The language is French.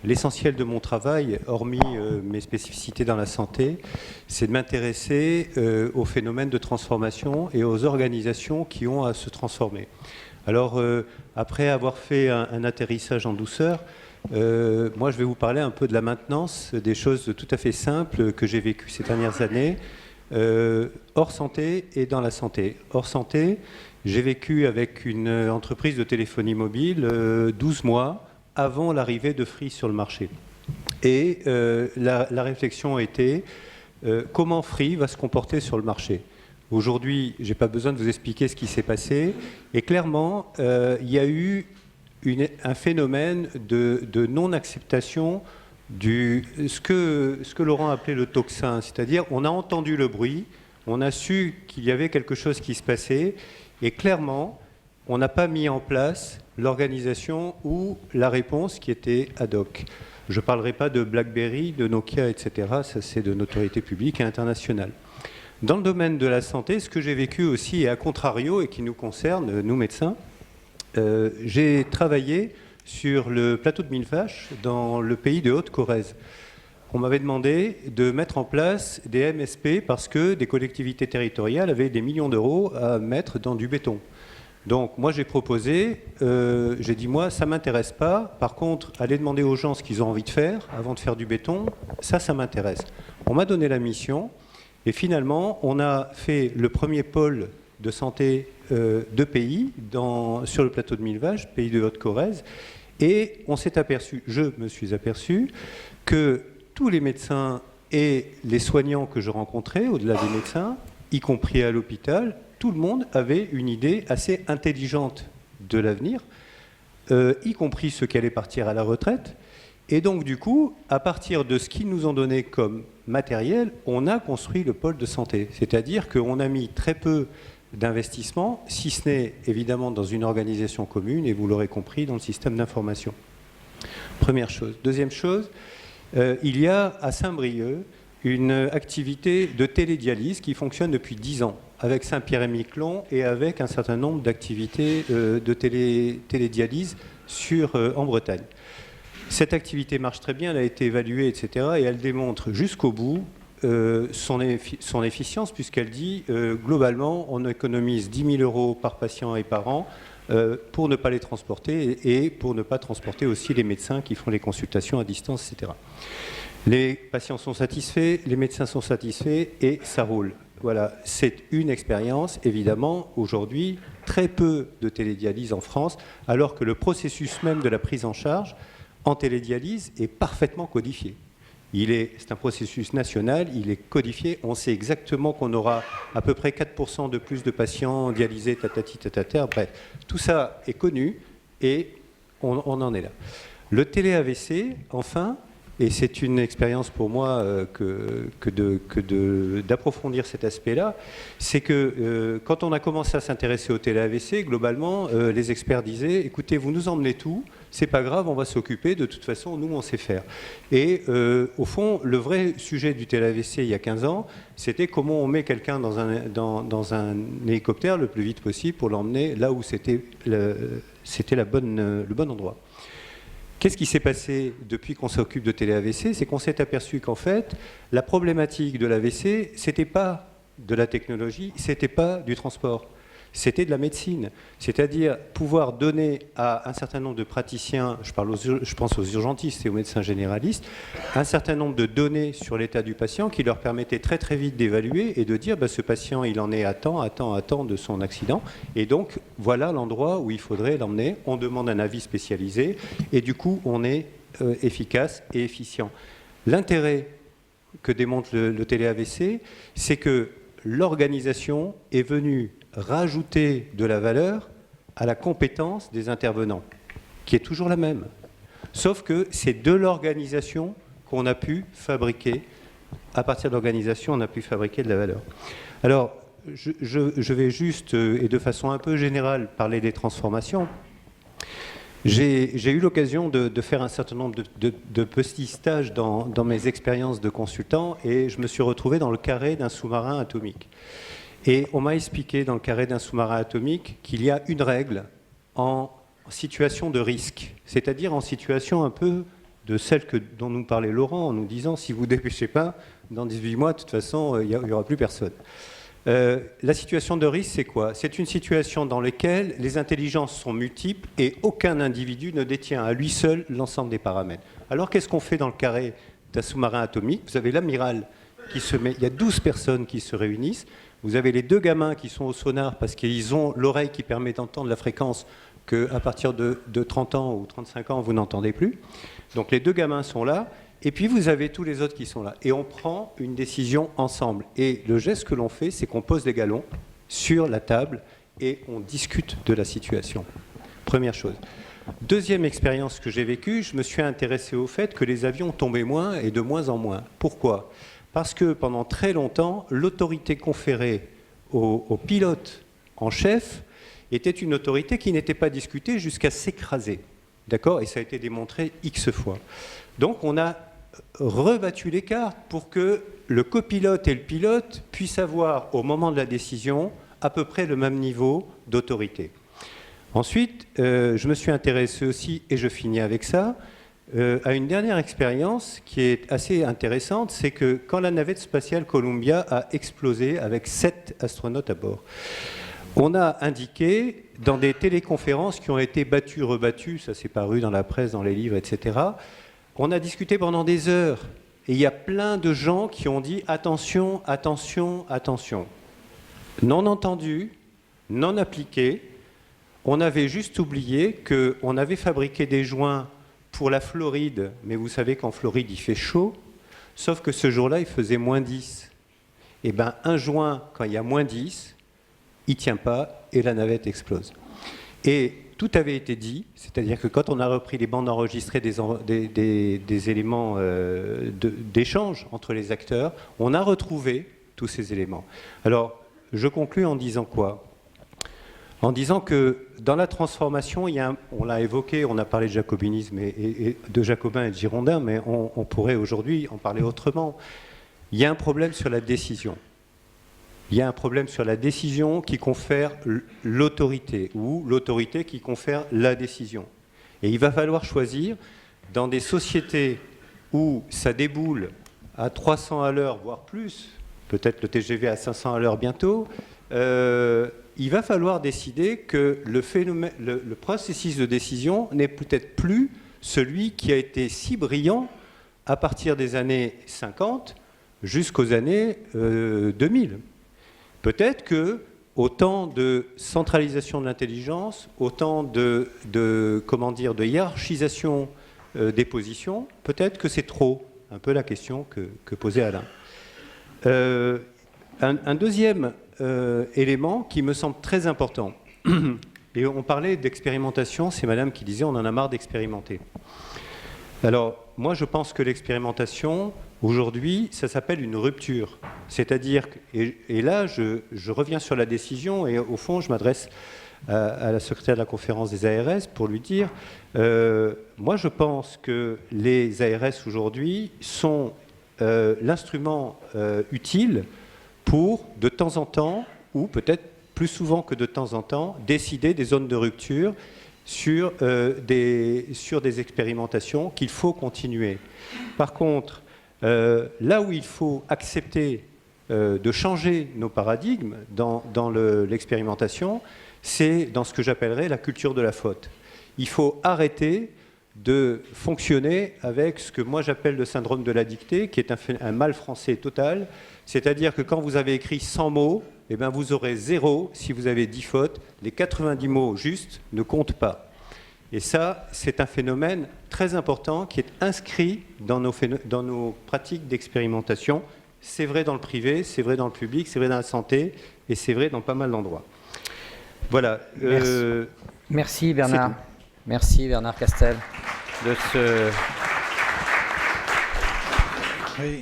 l'essentiel de mon travail, hormis mes spécificités dans la santé, c'est de m'intéresser aux phénomènes de transformation et aux organisations qui ont à se transformer. Alors, après avoir fait un atterrissage en douceur, moi je vais vous parler un peu de la maintenance, des choses tout à fait simples que j'ai vécues ces dernières années, hors santé et dans la santé. Hors santé, j'ai vécu avec une entreprise de téléphonie mobile 12 mois avant l'arrivée de Free sur le marché. Et la réflexion a été comment Free va se comporter sur le marché. Aujourd'hui, je n'ai pas besoin de vous expliquer ce qui s'est passé. Et clairement, il y a eu un phénomène de non-acceptation de ce que Laurent appelait le tocsin. C'est-à-dire, on a entendu le bruit, on a su qu'il y avait quelque chose qui se passait, et clairement, on n'a pas mis en place l'organisation ou la réponse qui était ad hoc. Je ne parlerai pas de BlackBerry, de Nokia, etc. Ça, c'est de notoriété publique et internationale. Dans le domaine de la santé, ce que j'ai vécu aussi, et à contrario, et qui nous concerne, nous médecins, j'ai travaillé sur le plateau de Millevaches, dans le pays de Haute-Corrèze. On m'avait demandé de mettre en place des MSP parce que des collectivités territoriales avaient des millions d'euros à mettre dans du béton. Donc moi j'ai proposé, j'ai dit moi ça ne m'intéresse pas, par contre aller demander aux gens ce qu'ils ont envie de faire avant de faire du béton, ça m'intéresse. On m'a donné la mission et finalement on a fait le premier pôle de santé de pays sur le plateau de Millevaches, pays de Haute-Corrèze, et on s'est aperçu, je me suis aperçu, que tous les médecins et les soignants que je rencontrais, au-delà des médecins, y compris à l'hôpital, tout le monde avait une idée assez intelligente de l'avenir, y compris ceux qui allaient partir à la retraite. Et donc, du coup, à partir de ce qu'ils nous ont donné comme matériel, on a construit le pôle de santé. C'est-à-dire qu'on a mis très peu d'investissement, si ce n'est évidemment dans une organisation commune, et vous l'aurez compris, dans le système d'information. Première chose. Deuxième chose, il y a à Saint-Brieuc une activité de télédialyse qui fonctionne depuis 10 ans, avec Saint-Pierre-et-Miquelon et avec un certain nombre d'activités de télédialyse en Bretagne. Cette activité marche très bien, elle a été évaluée, etc. et elle démontre jusqu'au bout son efficience, puisqu'elle dit globalement on économise 10 000 euros par patient et par an pour ne pas les transporter et pour ne pas transporter aussi les médecins qui font les consultations à distance, etc. Les patients sont satisfaits, les médecins sont satisfaits et ça roule. Voilà, c'est une expérience, évidemment, aujourd'hui, très peu de télédialyse en France, alors que le processus même de la prise en charge en télédialyse est parfaitement codifié. C'est un processus national, il est codifié, on sait exactement qu'on aura à peu près 4% de plus de patients dialysés, tatati, tatater, bref. Tout ça est connu et on en est là. Le télé-AVC, enfin, et c'est une expérience pour moi d'approfondir cet aspect-là, c'est que quand on a commencé à s'intéresser au télé-AVC, globalement, les experts disaient, écoutez, vous nous emmenez tout, c'est pas grave, on va s'occuper, de toute façon, nous, on sait faire. Et au fond, le vrai sujet du télé-AVC il y a 15 ans, c'était comment on met quelqu'un dans un hélicoptère le plus vite possible pour l'emmener là où c'était le bon endroit. Qu'est-ce qui s'est passé depuis qu'on s'occupe de télé-AVC? C'est qu'on s'est aperçu qu'en fait, la problématique de l'AVC, ce n'était pas de la technologie, ce n'était pas du transport, c'était de la médecine. C'est-à-dire pouvoir donner à un certain nombre de praticiens, je pense aux urgentistes et aux médecins généralistes, un certain nombre de données sur l'état du patient qui leur permettaient très très vite d'évaluer et de dire ce patient il en est à temps de son accident et donc voilà l'endroit où il faudrait l'emmener. On demande un avis spécialisé et du coup on est efficace et efficient. L'intérêt que démontre le télé-AVC, c'est que l'organisation est venue rajouter de la valeur à la compétence des intervenants, qui est toujours la même. Sauf que c'est de l'organisation qu'on a pu fabriquer, à partir de l'organisation, on a pu fabriquer de la valeur. Alors, je vais juste, et de façon un peu générale, parler des transformations. J'ai eu l'occasion de faire un certain nombre de petits stages dans mes expériences de consultant, et je me suis retrouvé dans le carré d'un sous-marin atomique. Et on m'a expliqué dans le carré d'un sous-marin atomique qu'il y a une règle en situation de risque, c'est-à-dire en situation un peu de celle dont nous parlait Laurent en nous disant si vous ne dépêchez pas, dans 18 mois, de toute façon, il n'y aura plus personne. La situation de risque, c'est quoi? C'est une situation dans laquelle les intelligences sont multiples et aucun individu ne détient à lui seul l'ensemble des paramètres. Alors qu'est-ce qu'on fait dans le carré d'un sous-marin atomique? Vous avez l'amiral qui se met, il y a 12 personnes qui se réunissent, vous avez les 2 gamins qui sont au sonar parce qu'ils ont l'oreille qui permet d'entendre la fréquence qu'à partir de 30 ans ou 35 ans, vous n'entendez plus. Donc les 2 gamins sont là. Et puis vous avez tous les autres qui sont là. Et on prend une décision ensemble. Et le geste que l'on fait, c'est qu'on pose des galons sur la table et on discute de la situation. Première chose. Deuxième expérience que j'ai vécue, je me suis intéressé au fait que les avions tombaient moins et de moins en moins. Pourquoi? Parce que pendant très longtemps, l'autorité conférée au pilote en chef était une autorité qui n'était pas discutée jusqu'à s'écraser. D'accord? Et ça a été démontré X fois. Donc on a rebattu les cartes pour que le copilote et le pilote puissent avoir, au moment de la décision, à peu près le même niveau d'autorité. Ensuite, je me suis intéressé aussi, et je finis avec ça, à une dernière expérience qui est assez intéressante, c'est que quand la navette spatiale Columbia a explosé avec 7 astronautes à bord, on a indiqué dans des téléconférences qui ont été battues, rebattues, ça s'est paru dans la presse, dans les livres, etc., on a discuté pendant des heures. Et il y a plein de gens qui ont dit « attention, attention, attention ». Non entendu, non appliqué. On avait juste oublié qu'on avait fabriqué des joints pour la Floride, mais vous savez qu'en Floride, il fait chaud, sauf que ce jour-là, il faisait moins 10. Et bien, un joint, quand il y a moins 10, il ne tient pas et la navette explose. Et tout avait été dit, c'est-à-dire que quand on a repris les bandes enregistrées des éléments d'échange entre les acteurs, on a retrouvé tous ces éléments. Alors, je conclus en disant quoi? En disant que dans la transformation, on l'a évoqué, on a parlé de jacobinisme et de jacobins et de girondins, mais on pourrait aujourd'hui en parler autrement. Il y a un problème sur la décision. Il y a un problème sur la décision qui confère l'autorité ou l'autorité qui confère la décision. Et il va falloir choisir dans des sociétés où ça déboule à 300 à l'heure, voire plus, peut-être le TGV à 500 à l'heure bientôt, il va falloir décider que le processus de décision n'est peut-être plus celui qui a été si brillant à partir des années 50 jusqu'aux années 2000. Peut-être que autant de centralisation de l'intelligence, autant de hiérarchisation des positions, peut-être que c'est trop, un peu la question que posait Alain. Un deuxième élément qui me semble très important, et on parlait d'expérimentation, c'est madame qui disait on en a marre d'expérimenter. Alors, moi je pense que l'expérimentation, aujourd'hui, ça s'appelle une rupture. C'est-à-dire, et là je reviens sur la décision, et au fond je m'adresse à la secrétaire de la conférence des ARS pour lui dire, moi je pense que les ARS aujourd'hui sont l'instrument utile pour, de temps en temps, ou peut-être plus souvent que de temps en temps, décider des zones de rupture sur des expérimentations qu'il faut continuer. Par contre, là où il faut accepter de changer nos paradigmes dans l'expérimentation, c'est dans ce que j'appellerais la culture de la faute. Il faut arrêter de fonctionner avec ce que moi j'appelle le syndrome de la dictée, qui est un mal français total, c'est-à-dire que quand vous avez écrit 100 mots, eh bien vous aurez 0 si vous avez 10 fautes, les 90 mots justes ne comptent pas. Et ça, c'est un phénomène très important qui est inscrit dans nos pratiques d'expérimentation. C'est vrai dans le privé, c'est vrai dans le public, c'est vrai dans la santé, et c'est vrai dans pas mal d'endroits. Voilà. Merci Bernard. Merci Bernard Castel. Oui.